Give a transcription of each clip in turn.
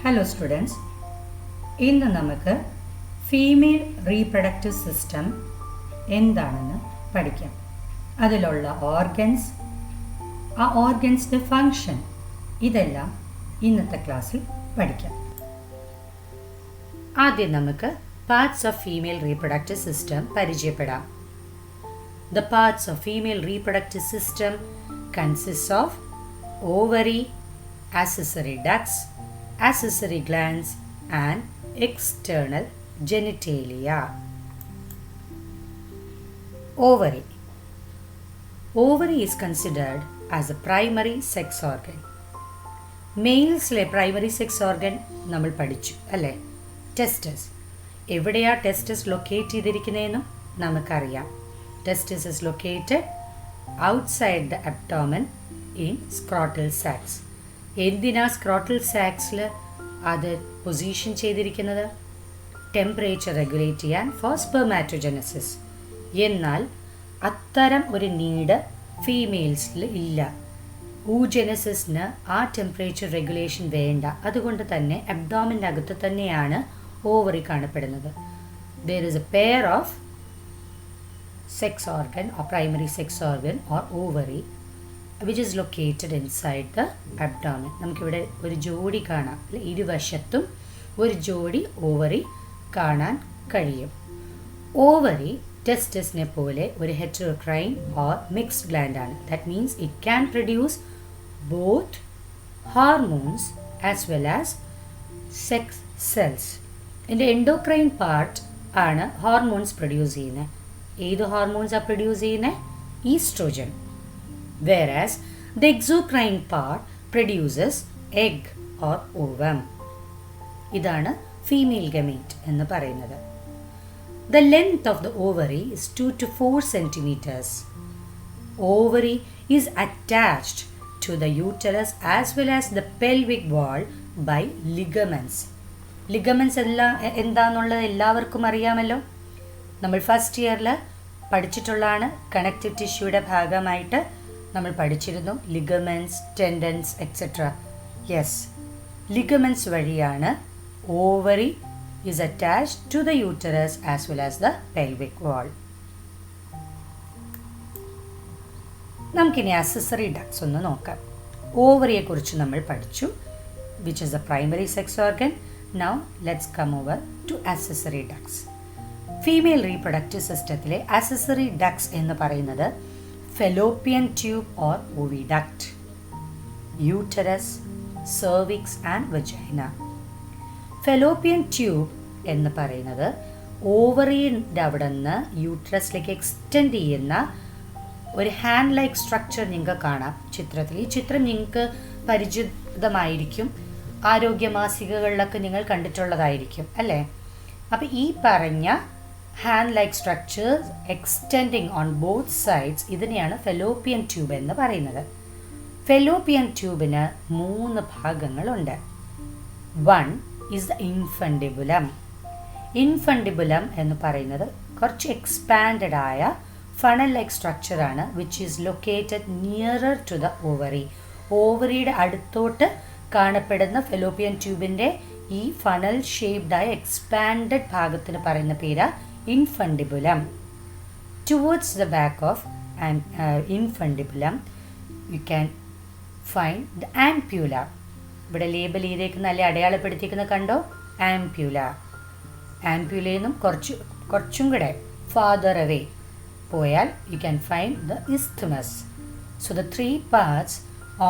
Hello students, ഇന്ന് നമുക്ക് female reproductive system എന്താണെന്ന് പഠിക്കാം. അതിലുള്ള ഓർഗൻസ്, ആ ഓർഗൻസിൻ്റെ ഫങ്ഷൻ, ഇതെല്ലാം ഇന്നത്തെ ക്ലാസ്സിൽ പഠിക്കാം. ആദ്യം നമുക്ക് parts of female reproductive system പരിചയപ്പെടാം. The parts of female reproductive system consists of ovary, accessory ducts, accessory glands and external genitalia. Ovary. Ovary is considered as a primary sex organ. മെയിൽസിലെ primary sex organ നമ്മൾ പഠിച്ചു അല്ലേ? Tests. എവിടെയാ tests locate ചെയ്തിരിക്കുന്നതെന്നും നമുക്കറിയാം. Testis is located outside the abdomen in scrotal sacs. എന്തിനാ scrotal സാക്സിൽ അത് position ചെയ്തിരിക്കുന്നത്? Temperature regulate ചെയ്യാൻ ഫോർ സ്പെർമാറ്റോജനസിസ്. എന്നാൽ അത്തരം ഒരു നീഡ് ഫീമെയിൽസിൽ ഇല്ല. ഊജനസിന് ആ ടെമ്പറേച്ചർ റെഗുലേഷൻ വേണ്ട. അതുകൊണ്ട് തന്നെ അബ്ഡോമിൻ്റെ അകത്ത് തന്നെയാണ് ഓവറി കാണപ്പെടുന്നത്. There is a pair of sex organ or primary sex organ or ovary which is located inside the abdomen. നമുക്കിവിടെ ഒരു ജോഡി കാണാം. ഇരുവശത്തും ഒരു ജോഡി ഓവറി കാണാൻ കഴിയും. ഓവറി ടെസ്റ്റസിനെ പോലെ ഒരു ഹെറ്ററോക്രൈൻ ഓർ മിക്സ്ഡ് ഗ്ലാൻഡ് ആണ്. That means it can produce both hormones as well as sex cells. ഇതിൻ്റെ എൻഡോക്രൈൻ പാർട്ട് ആണ് ഹോർമോൺസ് പ്രൊഡ്യൂസ് ചെയ്യുന്നത്. ഏത് ഹോർമോൺസാണ് പ്രൊഡ്യൂസ് ചെയ്യുന്നത്? Oestrogen. Whereas the exocrine part produces egg or ovum. ഇതാണ് ഫീമെയിൽ ഗമേറ്റ് എന്ന് പറയുന്നത്. The length of the ovary is 2 to 4 centimeters. Ovary is attached to the uterus as well as the pelvic wall by ligaments. Ligaments എല്ലാം എന്താണെന്നുള്ളത് എല്ലാവർക്കും അറിയാമല്ലോ. നമ്മൾ first ഇയറിൽ പഠിച്ചിട്ടുള്ളതാണ്. Connective ടിഷ്യൂയുടെ ഭാഗമായിട്ട് നമ്മൾ പഠിച്ചിരുന്നു ligaments, tendons etcetera. Yes, ligaments വഴിയാണ് ovary is attached to the uterus as well as the pelvic wall. നമുക്കിനി അക്സസറി ഡക്ട്സ് ഒന്ന് നോക്കാം. ഓവറിയെ കുറിച്ച് നമ്മൾ പഠിച്ചു, which is the primary sex organ. Now let's come over to accessory ducts. Female reproductive സിസ്റ്റത്തിലെ accessory ducts എന്ന് പറയുന്നത് fallopian tube or oviduct, uterus, cervix and vagina. Fallopian tube എന്ന് പറയുന്നത് ഓവറിയുടെ അവിടെ നിന്ന് യൂട്ടറസിലേക്ക് എക്സ്റ്റെൻഡ് ചെയ്യുന്ന ഒരു ഹാൻഡ് ലൈക്ക് സ്ട്രക്ചർ നിങ്ങൾക്ക് കാണാം ചിത്രത്തിൽ. ഈ ചിത്രം നിങ്ങൾക്ക് പരിചിതമായിരിക്കും. ആരോഗ്യ മാസികകളിലൊക്കെ നിങ്ങൾ കണ്ടിട്ടുള്ളതായിരിക്കും അല്ലേ? അപ്പോൾ ഈ പറഞ്ഞ hand like structures extending on both sides, ഇതിനെയാണ് ഫെലോപ്പിയൻ ട്യൂബ് എന്ന് പറയുന്നത്. ഫെലോപ്പിയൻ ട്യൂബിന് 3 ഭാഗങ്ങളുണ്ട്. 1 ഈസ് ദ ഇൻഫണ്ടിബുലം. ഇൻഫണ്ടിബുലം എന്ന് പറയുന്നത് കുറച്ച് എക്സ്പാൻഡഡ് ആയ ഫണൽ ലൈക്ക് സ്ട്രക്ചറാണ്, which is located nearer to the ovary. ഓവറിയുടെ അടുത്തോട്ട് കാണപ്പെടുന്ന ഫെലോപ്പിയൻ ട്യൂബിൻ്റെ ഈ ഫണൽ ഷേപ്ഡായ എക്സ്പാൻഡഡ് ഭാഗത്തിന് പറയുന്ന പേര് infundibulum. Towards the back of infundibulum you can find the ampulla. ഇവിടെ ലേബൽ ചെയ്തേക്കുന്ന അല്ലെ അടയാളപ്പെടുത്തിയിരിക്കുന്ന കണ്ടോ? ആംപ്യൂല. ആംപ്യൂലയിൽ നിന്നും കുറച്ചും കൂടെ ഫാദർ അവേ പോയാൽ U can find the isthmus. So the 3 parts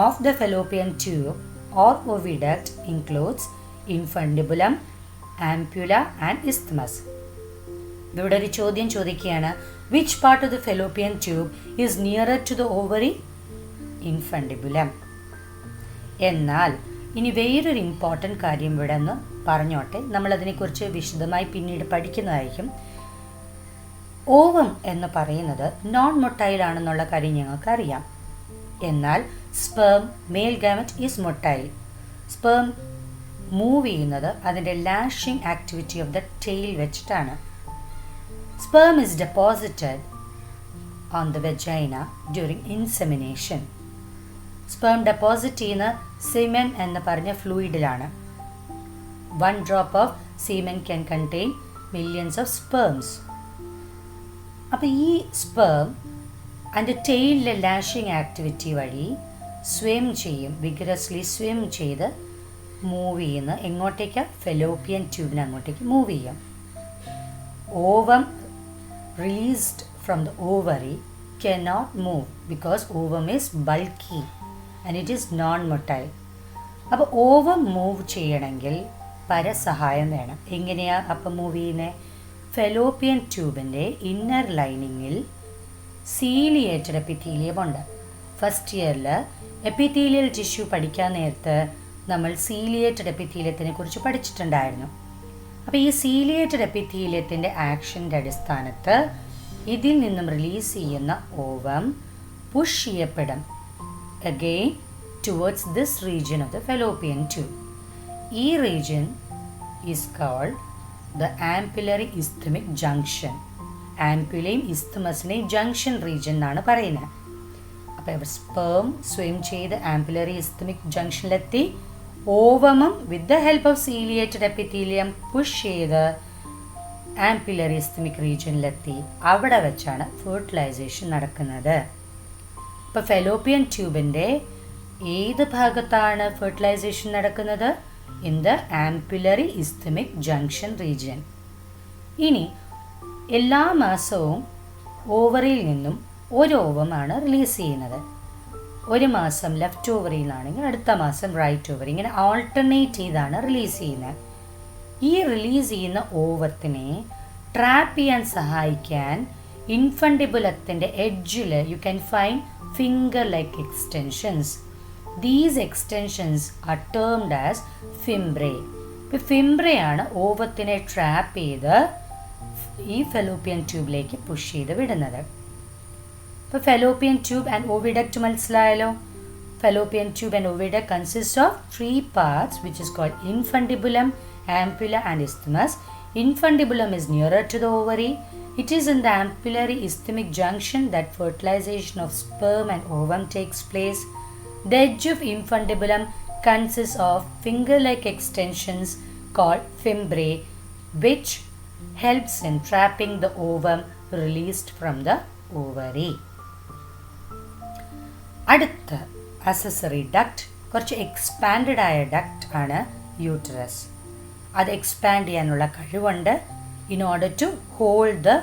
of the fallopian tube or oviduct includes infundibulum, ampulla and isthmus. ഇവിടെ ഒരു ചോദ്യം ചോദിക്കുകയാണ്, which part of the fallopian tube is nearer to the ovary? Infundibulum. എന്നാൽ ഇനി വേറൊരു important കാര്യം ഇവിടെ ഒന്ന് പറഞ്ഞോട്ടെ. നമ്മളതിനെക്കുറിച്ച് വിശദമായി പിന്നീട് പഠിക്കുന്നതായിരിക്കും. ഓവം എന്ന് പറയുന്നത് നോൺ മൊട്ടൈൽ ആണെന്നുള്ള കാര്യം ഞങ്ങൾക്കറിയാം. എന്നാൽ sperm, male gamete is motile. Sperm move ചെയ്യുന്നത് അതിൻ്റെ lashing activity of the tail വെച്ചിട്ടാണ്. Sperm is deposited on the vagina during insemination. Sperm deposit ചെയ്യുന്ന സിമെൻ എന്ന് പറഞ്ഞ ഫ്ലൂയിഡിലാണ്. one drop of semen can contain millions of sperms. അപ്പോൾ ഈ sperm അതിൻ്റെ ടെയിലിലെ lashing activity വഴി വിഗറസ്ലി സ്വിം ചെയ്ത് മൂവ് ചെയ്യുന്ന എങ്ങോട്ടേക്ക് ഫെലോപ്പിയൻ ട്യൂബിന് അങ്ങോട്ടേക്ക് മൂവ് ചെയ്യാം. Ovum released from the ovary cannot move because ovum is bulky and it is non-motile. അപ്പോൾ ovum move ചെയ്യണമെങ്കിൽ പരസഹായം വേണം. എങ്ങനെയാണ് അപ്പം മൂവ് ചെയ്യുന്നത്? ഫെലോപ്പിയൻ ട്യൂബിൻ്റെ ഇന്നർ ലൈനിങ്ങിൽ സീലിയേറ്റഡ് എപ്പിത്തീലിയം ഉണ്ട്. ഫസ്റ്റ് ഇയറിൽ എപ്പിത്തീലിയൽ ടിഷ്യൂ പഠിക്കാൻ നേരത്ത് നമ്മൾ സീലിയേറ്റഡ് എപ്പിത്തീലിയത്തിനെ കുറിച്ച് പഠിച്ചിട്ടുണ്ടായിരുന്നു. അപ്പോൾ ഈ സീലിയേറ്റഡ് എപ്പിത്തീലിയത്തിൻ്റെ ആക്ഷൻ്റെ അടിസ്ഥാനത്ത് ഇതിൽ നിന്നും റിലീസ് ചെയ്യുന്ന ഓവം പുഷ് ചെയ്യപ്പെടും again towards this region of the fallopian tube. ഈ region is called the ampullary isthmic junction. ആംപുലയും ഇസ്തമസിനെയും ജംഗ്ഷൻ റീജിയൻ എന്നാണ് പറയുന്നത്. അപ്പോൾ സ്പേം സ്വിം ചെയ്ത് ആംപുലറി ഇസ്തമിക് ജംഗ്ഷനിലെത്തി ഓവമും with the help of ciliated epithelium push ചെയ്ത് ആംപുലറി ഇസ്തമിക് റീജിയനിലെത്തി. അവിടെ വെച്ചാണ് ഫെർട്ടിലൈസേഷൻ നടക്കുന്നത്. ഇപ്പോൾ ഫെലോപ്പിയൻ ട്യൂബിൻ്റെ ഏത് ഭാഗത്താണ് ഫെർട്ടിലൈസേഷൻ നടക്കുന്നത്? In the ampullary isthmic junction region. ഇനി എല്ലാ മാസവും ഓവറിയിൽ നിന്നും ഒരു ഓവമാണ് റിലീസ് ചെയ്യുന്നത്. ഒരു മാസം ലെഫ്റ്റ് ഓവറിൽ നിന്നാണെങ്കിൽ അടുത്ത മാസം റൈറ്റ് ഓവറി, ഇങ്ങനെ ആൾട്ടർനേറ്റ് ചെയ്താണ് റിലീസ് ചെയ്യുന്നത്. ഈ റിലീസ് ചെയ്യുന്ന ഓവത്തിനെ ട്രാപ്പ് ചെയ്യാൻ സഹായിക്കാൻ ഇൻഫണ്ടിബുലത്തിൻ്റെ എഡ്ജിൽ you can find finger like extensions. These extensions are termed as fimbriae. ഇപ്പോൾ ഫിംബ്രയാണ് ഓവത്തിനെ ട്രാപ്പ് ചെയ്ത് ഈ ഫെലോപ്പിയൻ ട്യൂബിലേക്ക് പുഷ് ചെയ്ത് വിടുന്നത്. ഇപ്പോൾ ഫെലോപ്പിയൻ ട്യൂബ് ആൻഡ് ഓവിഡക്റ്റ് മനസ്സിലായല്ലോ. Fallopian tube and oviduct consist of 3 parts which is called infundibulum, ampulla and isthmus. Infundibulum is nearer to the ovary. It is in the ampullary isthmic junction that fertilization of sperm and ovum takes place. The edge of infundibulum consists of finger-like extensions called fimbrae, which helps in trapping the ovum released from the ovary. അടുത്ത accessory duct കുറച്ച് expanded ആയ duct ആണ് uterus. അത് expand ചെയ്യാനുള്ള കഴിവുണ്ട് in order to hold the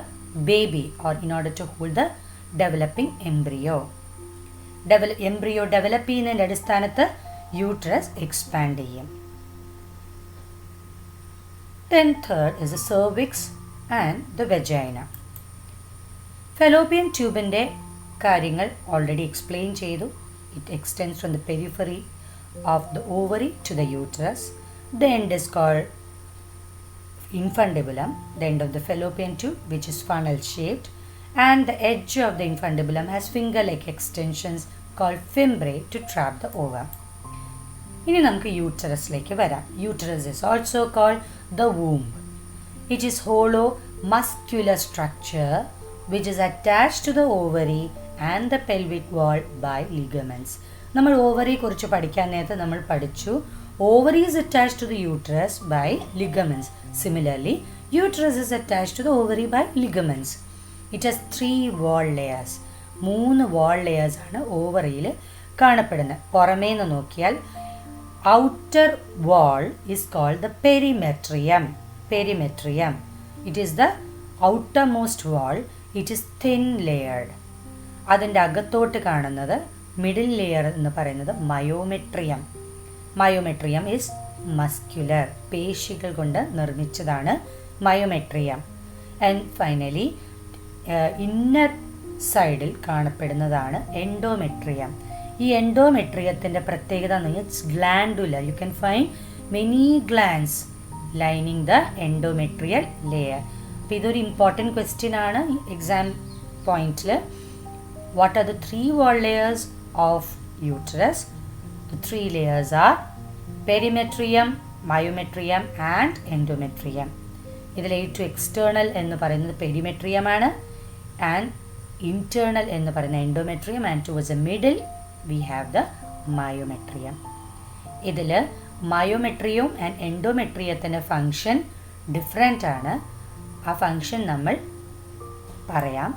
baby or in order to hold the developing embryo. Embryo develop ചെയ്യുന്നതിൻ്റെ അടിസ്ഥാനത്ത് uterus expand ചെയ്യും. Then third is the cervix and the vagina. Fallopian ട്യൂബിൻ്റെ കാര്യങ്ങൾ ഓൾറെഡി എക്സ്പ്ലെയിൻ ചെയ്തു. It extends from the periphery of the ovary to the uterus. The end is called infundibulum, the end of the fallopian tube, which is funnel shaped, and the edge of the infundibulum has finger-like extensions called fimbrae to trap the ovum. ഇനി നമുക്ക് യൂട്ടറസിലേക്ക് വരാം. Uterus is also called the womb. It is hollow muscular structure which is attached to the ovary and the pelvic wall by ligaments. നമ്മൾ ഓവറിയെ കുറിച്ച് പഠിക്കാൻ നേരത്തെ നമ്മൾ പഠിച്ചു ovary is attached to the uterus by ligaments. Similarly, uterus is attached to the ovary by ligaments. It has 3 wall layers. 3 wall layers ആണ് ഓവറിയിൽ കാണപ്പെടുന്നത്. പുറമേ നിന്ന് നോക്കിയാൽ outer wall is called the perimetrium. Perimetrium. It is the outermost wall. It is thin layered. അതിൻ്റെ അകത്തോട്ട് കാണുന്നത് middle layer എന്ന് പറയുന്നത് മയോമെട്രിയം. മയോമെട്രിയം ഈസ് മസ്ക്യുലർ, പേശികൾ കൊണ്ട് നിർമ്മിച്ചതാണ് മയോമെട്രിയം. ആൻഡ് ഫൈനലി ഇന്നർ സൈഡിൽ കാണപ്പെടുന്നതാണ് എൻഡോമെട്രിയം. ഈ എൻഡോമെട്രിയത്തിൻ്റെ പ്രത്യേകത എന്ന് പറഞ്ഞാൽ it's glandular. You can find many glands lining the endometrial layer. അപ്പോൾ ഇതൊരു ഇമ്പോർട്ടൻറ്റ് ക്വസ്റ്റ്യൻ ആണ് എക്സാം പോയിന്റിൽ. What are the 3 wall layers of uterus? The 3 layers are perimetrium, myometrium and endometrium. ഇതിൽ ഏറ്റവും എക്സ്റ്റേണൽ എന്ന് പറയുന്നത് പെരിമെട്രിയം ആണ് ആൻഡ് ഇന്റേണൽ എന്ന് പറയുന്ന endometrium, and towards the middle we have the myometrium. ഇതിൽ മയോമെട്രിയവും ആൻഡ് എൻഡോമെട്രിയത്തിൻ്റെ ഫങ്ഷൻ ഡിഫറെൻ്റ് ആണ്. ആ ഫങ്ഷൻ നമ്മൾ പറയാം.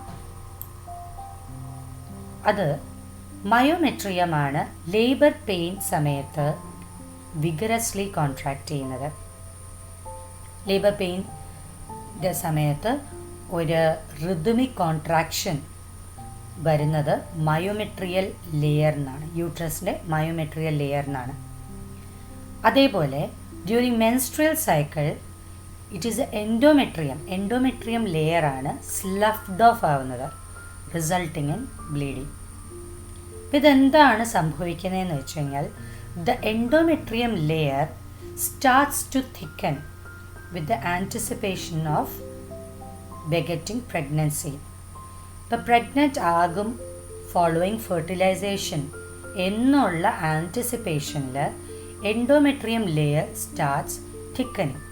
അത് മയോമെട്രിയമാണ് ലേബർ പെയിൻ സമയത്ത് വിഗറസ്ലി കോൺട്രാക്ട് ചെയ്യുന്നത്. ലേബർ പെയിൻ്റെ സമയത്ത് ഒരു റിതമിക് കോൺട്രാക്ഷൻ വരുന്നത് മയോമെട്രിയൽ ലെയറിനാണ്, യൂട്രസിൻ്റെ മയോമെട്രിയൽ ലെയറിനാണ്. അതേപോലെ during menstrual cycle it is endometrium ലെയറാണ് സ്ലഫ്ഡ് ഓഫ് ആവുന്നത്, റിസൾട്ടിങ് ഇൻ ബ്ലീഡിങ്. അപ്പോൾ ഇതെന്താണ് സംഭവിക്കുന്നതെന്ന് വെച്ച് കഴിഞ്ഞാൽ the endometrium layer starts to thicken with the anticipation of begetting pregnancy. ഇപ്പോൾ പ്രഗ്നൻ്റ് ആകും ഫോളോയിങ് ഫെർട്ടിലൈസേഷൻ എന്നുള്ള ആൻറ്റിസിപ്പേഷനിൽ endometrium layer starts thickening.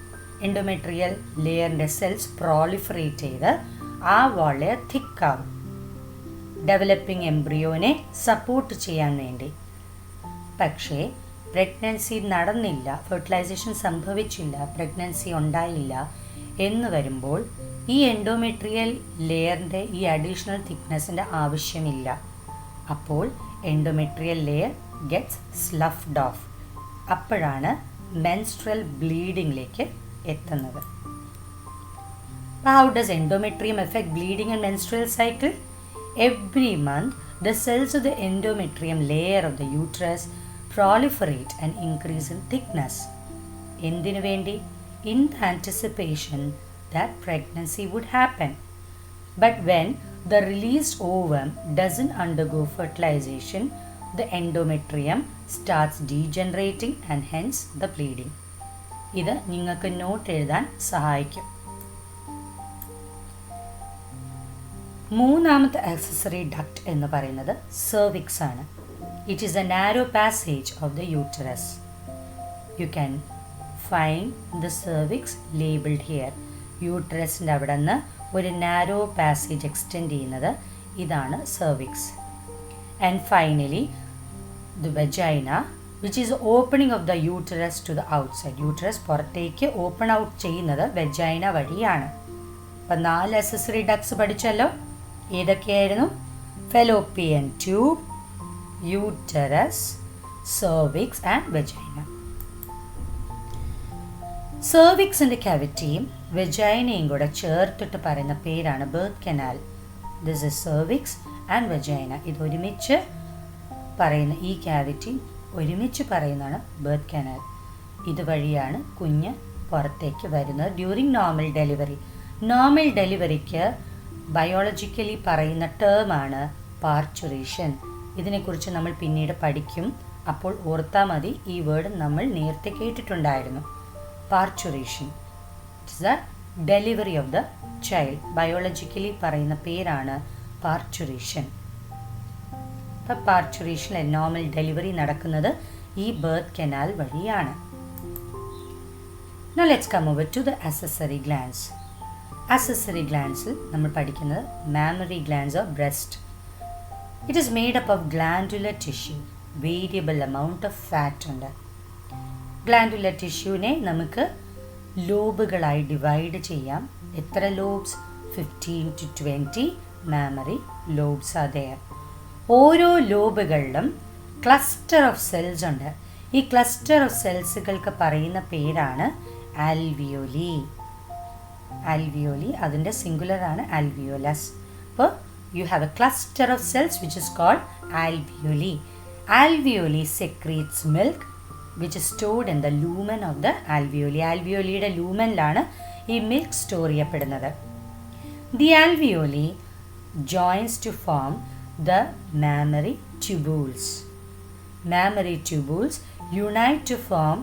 Endometrial ലെയറിൻ്റെ സെൽസ് പ്രോളിഫറേറ്റ് ചെയ്ത് ആ ലെയർ തിക്കാവും, ഡെവലപ്പിംഗ് എംബ്രിയോനെ സപ്പോർട്ട് ചെയ്യാൻ വേണ്ടി. പക്ഷേ പ്രഗ്നൻസി നടന്നില്ല, ഫെർട്ടിലൈസേഷൻ സംഭവിച്ചില്ല, പ്രഗ്നൻസി ഉണ്ടായില്ല എന്ന് വരുമ്പോൾ ഈ എൻഡോമെട്രിയൽ ലെയറിൻ്റെ ഈ അഡീഷണൽ തിക്നെസ്സിൻ്റെ ആവശ്യമില്ല. അപ്പോൾ എൻഡോമെട്രിയൽ ലെയർ ഗെറ്റ്സ് സ്ലഫ്ഡ് ഓഫ്. അപ്പോഴാണ് മെൻസ്ട്രൽ ബ്ലീഡിങ്ങിലേക്ക് എത്തുന്നത്. How does endometrium affect bleeding and menstrual cycle? Every month, the cells of the endometrium layer of the uterus proliferate and increase in thickness. എന്തിനു വേണ്ടി? In the anticipation that pregnancy would happen. But when the released ovum doesn't undergo fertilization, the endometrium starts degenerating and hence the bleeding. ഇത് നിങ്ങൾക്ക് not എഴുതാൻ സഹായിക്കും. മൂന്നാമത്തെ accessory duct എന്ന് പറയുന്നത് cervix ആണ്. It is a narrow passage of the uterus. You can find the cervix labelled here. യൂട്ടറസിൻ്റെ അവിടെ നിന്ന് ഒരു നാരോ പാസേജ് എക്സ്റ്റെൻഡ് ചെയ്യുന്നത് ഇതാണ് cervix. And finally the vagina which is opening of the uterus to the outside. Uterus പുറത്തേക്ക് open out ചെയ്യുന്നത് vagina വഴിയാണ്. അപ്പം 4 അക്സസറി ഡക്ട്സ് പഠിച്ചല്ലോ. ഏതൊക്കെയായിരുന്നു? Fallopian tube, uterus, cervix and vagina. സെർവിക്സിൻ്റെ ക്യാവിറ്റിയും വെജൈനയും കൂടെ ചേർത്തിട്ട് പറയുന്ന പേരാണ് birth canal. This is cervix and vagina. ഇത് ഒരുമിച്ച് പറയുന്ന ഈ ക്യാവിറ്റി ഒരുമിച്ച് പറയുന്നതാണ് ബർത്ത് കനാൽ. ഇതുവഴിയാണ് കുഞ്ഞ് പുറത്തേക്ക് വരുന്നത് ഡ്യൂറിങ് നോർമൽ ഡെലിവറി. നോർമൽ ഡെലിവറിക്ക് ബയോളജിക്കലി പറയുന്ന ടേമാണ് പാർച്ചുറേഷൻ. ഇതിനെക്കുറിച്ച് നമ്മൾ പിന്നീട് പഠിക്കും. അപ്പോൾ ഓർത്താൽ മതി, ഈ വേർഡ് നമ്മൾ നേരത്തെ കേട്ടിട്ടുണ്ടായിരുന്നു. Parturition it's the delivery of the child. Biologically പറയുന്ന പേരാണ് പാർച്ചുറേഷൻ. അപ്പം പാർച്ചുറേഷനിൽ നോർമൽ ഡെലിവറി നടക്കുന്നത് ഈ ബർത്ത് കനാൽ വഴിയാണ്. Now let's come over to the accessory glands. Accessory glands നമ്മൾ പഠിക്കുന്നത് mammary glands or breast. It is made up of glandular tissue. Variable amount of fat ഉണ്ട്. ഗ്ലാൻഡുലർ ടിഷ്യൂവിനെ നമുക്ക് ലോബുകളായി divide ചെയ്യാം. എത്ര lobes? 15 to 20 mammary lobes are there. ഓരോ ലോബുകളിലും cluster of cells ഉണ്ട്. ഈ cluster of സെൽസുകൾക്ക് പറയുന്ന പേരാണ് ആൽവിയോലി. ആൽവിയോലി അതിൻ്റെ സിംഗുലറാണ് ആൽവിയോലസ്. അപ്പോൾ you have a cluster of cells which is called alveoli. Alveoli secretes milk which is stored in the lumen of the alveoli. ആൽവിയോലിയുടെ ലൂമനിലാണ് ഈ മിൽക്ക് സ്റ്റോർ ചെയ്യപ്പെടുന്നത്. The alveoli joins to form the mammary tubules. Mammary tubules unite to form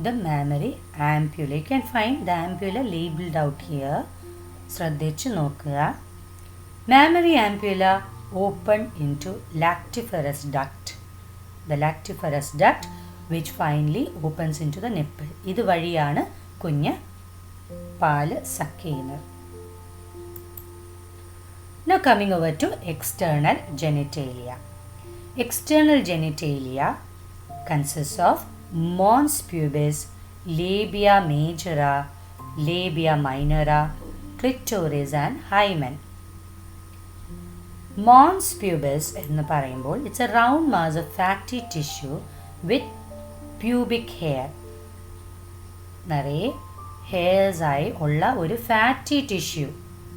the mammary ampulla. You can find the ampulla labeled out here. ശ്രദ്ധിച്ചു നോക്കുക. Mammary ampulla open into lactiferous duct. The lactiferous duct which finally opens into the nipple. ഇതുവഴിയാണ് കുഞ്ഞ് പാല് suck ചെയ്യുന്നത്. Now coming over to external genitalia. External genitalia consists of mons pubis, labia majora, labia minora, clitoris and hymen. Mons pubis എന്ന് പറയുമ്പോൾ it's a round mass of fatty tissue with pubic hair. നിറയെ ഹെയർസായി ഉള്ള ഒരു fatty tissue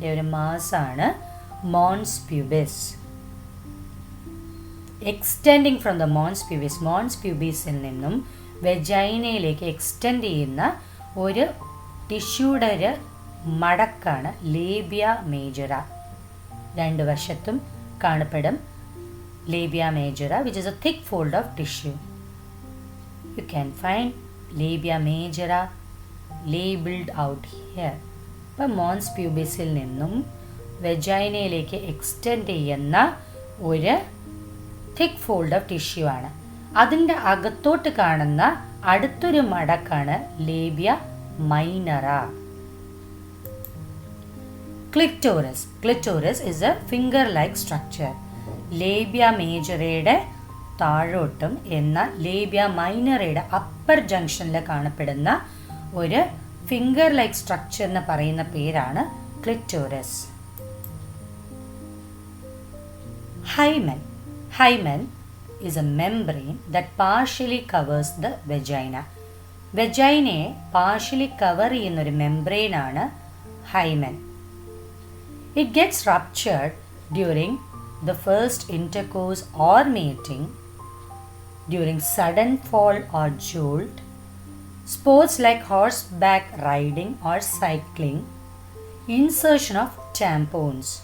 ഒരു മാസാണ് mons pubis. Extending from the mons പ്യൂബിസിൽ നിന്നും വെജൈനയിലേക്ക് എക്സ്റ്റെൻഡ് ചെയ്യുന്ന ഒരു ടിഷ്യൂടെ ഒരു മടക്കാണ് ലേബിയ മേജറ. രണ്ട് വശത്തും കാണപ്പെടും labia majora, which is a thick fold of tissue. You can find labia majora labelled out here. ഇപ്പം മോൺസ് പ്യൂബിസിൽ നിന്നും വെജൈനയിലേക്ക് എക്സ്റ്റെൻഡ് ചെയ്യുന്ന ഒരു തിക്ക് ഫോൾഡ് ഓഫ് ടിഷ്യൂ ആണ്. അതിൻ്റെ അകത്തോട്ട് കാണുന്ന അടുത്തൊരു മടക്കാണ് labia minora. Clitoris is a finger like structure. Labia മേജറയുടെ താഴോട്ടും എന്നാൽ ലേബിയ മൈനറയുടെ അപ്പർ ജംഗ്ഷനിൽ കാണപ്പെടുന്ന ഒരു ഫിംഗർ ലൈക്ക് സ്ട്രക്ചർ എന്ന് പറയുന്ന പേരാണ് clitoris. Hymen is a membrane that partially covers the vagina. വെജൈനയെ പാർഷ്യലി കവർ ചെയ്യുന്ന ഒരു മെംബ്രെയിൻ ആണ് hymen. It gets ruptured during the first intercourse or meeting, during sudden fall or jolt, sports like horse back riding or cycling, insertion of tampons.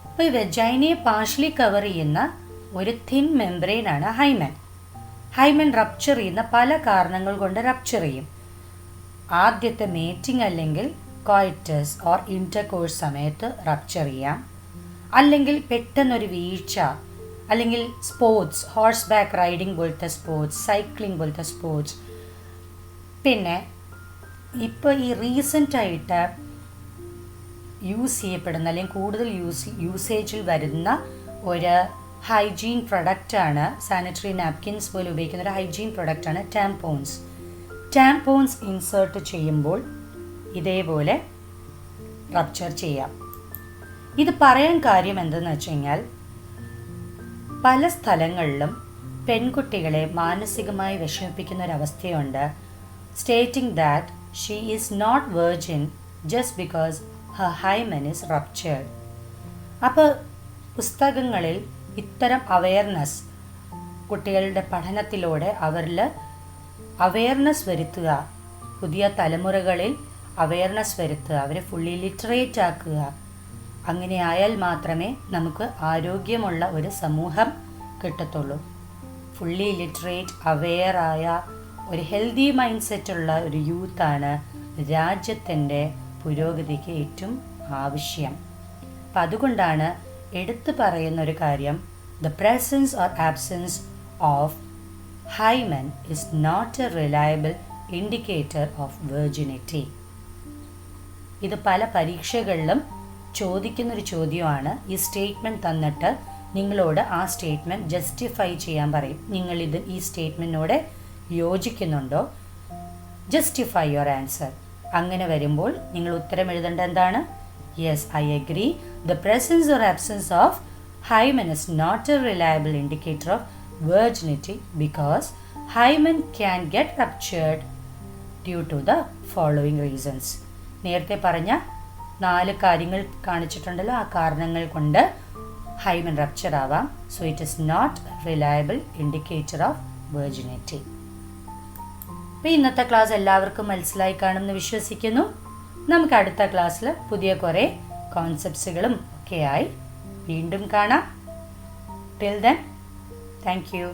അപ്പോൾ ഈ വെജൈനയെ partially cover ചെയ്യുന്ന ഒരു thin membrane ആണ് hymen. Hymen rupture ചെയ്യുന്ന പല കാരണങ്ങൾ കൊണ്ട് റപ്ചർ ചെയ്യും. ആദ്യത്തെ മേറ്റിംഗ് അല്ലെങ്കിൽ കോയിറ്റസ് ഓർ ഇൻ്റർകോഴ്സ് സമയത്ത് റപ്ചർ ചെയ്യാം, അല്ലെങ്കിൽ പെട്ടെന്നൊരു വീഴ്ച, അല്ലെങ്കിൽ സ്പോർട്സ്, ഹോഴ്സ് ബാക്ക് റൈഡിംഗ് പോലത്തെ സ്പോർട്സ്, സൈക്ലിംഗ് പോലത്തെ സ്പോർട്സ്. പിന്നെ ഇപ്പോൾ ഈ റീസെൻ്റായിട്ട് യൂസ് ചെയ്യപ്പെടുന്ന അല്ലെങ്കിൽ കൂടുതൽ യൂസേജിൽ വരുന്ന ഒരു ഹൈജീൻ പ്രൊഡക്റ്റാണ്, സാനിറ്ററി നാപ്കിൻസ് പോലെ ഉപയോഗിക്കുന്ന ഒരു ഹൈജീൻ പ്രൊഡക്റ്റാണ് ടാംപോൺസ്. ടാംപോൺസ് ഇൻസേർട്ട് ചെയ്യുമ്പോൾ ഇതേപോലെ റപ്ചർ ചെയ്യാം. ഇത് പറയാൻ കാര്യം എന്തെന്ന് വെച്ച് കഴിഞ്ഞാൽ പല സ്ഥലങ്ങളിലും പെൺകുട്ടികളെ മാനസികമായി വിഷമിപ്പിക്കുന്ന ഒരവസ്ഥയുണ്ട്. Stating that she is not virgin just because her hymen is ruptured. അപ്പോൾ പുസ്തകങ്ങളിൽ ഇത്തരം അവെയർനെസ്, കുട്ടികളുടെ പഠനത്തിലൂടെ അവരിൽ അവെയർനെസ് വരുത്തുക, പുതിയ തലമുറകളിൽ അവെയർനെസ് വരുത്തുക, അവരെ ഫുള്ളി ലിറ്ററേറ്റ് ആക്കുക. അങ്ങനെ ആയാൽ മാത്രമേ നമുക്ക് ആരോഗ്യമുള്ള ഒരു സമൂഹം കിട്ടത്തുള്ളൂ. ഫുള്ളി ലിറ്ററേറ്റ് അവെയറായ ഒരു ഹെൽത്തി മൈൻഡ് സെറ്റുള്ള ഒരു യൂത്താണ് രാജ്യത്തിൻ്റെ പുരോഗതിക്ക് ഏറ്റവും ആവശ്യം. അപ്പം അതുകൊണ്ടാണ് എടുത്തു പറയുന്ന ഒരു കാര്യം, the presence or absence of hymen is not a reliable indicator of virginity. ഇത് പല പരീക്ഷകളിലും ചോദിക്കുന്നൊരു ചോദ്യമാണ്. ഈ സ്റ്റേറ്റ്മെൻറ്റ് തന്നിട്ട് നിങ്ങളോട് ആ സ്റ്റേറ്റ്മെൻറ്റ് ജസ്റ്റിഫൈ ചെയ്യാൻ പറയും. നിങ്ങളിത് ഈ സ്റ്റേറ്റ്മെൻറ്റിനോട് യോജിക്കുന്നുണ്ടോ? Justify your answer. അങ്ങനെ വരുമ്പോൾ നിങ്ങൾ ഉത്തരം എഴുതേണ്ട എന്താണ്? Yes, I agree. The presence or absence of hymen is not a reliable indicator of virginity because hymen can get ruptured due to the following reasons. നേരത്തെ പറഞ്ഞ 4 കാര്യങ്ങൾ കാണിച്ചിട്ടുണ്ടല്ലോ, ആ കാരണങ്ങൾ കൊണ്ട് ഹൈമൻ റപ്ചർ ആവാം. So it is not reliable indicator of virginity. അപ്പോൾ ഇന്നത്തെ class എല്ലാവർക്കും മനസ്സിലായി കാണുമെന്ന് വിശ്വസിക്കുന്നു. നമുക്ക് അടുത്ത ക്ലാസ്സിൽ പുതിയ കുറേ കോൺസെപ്റ്റ്സുകളും ഒക്കെയായി വീണ്ടും കാണാം. Till then, thank you.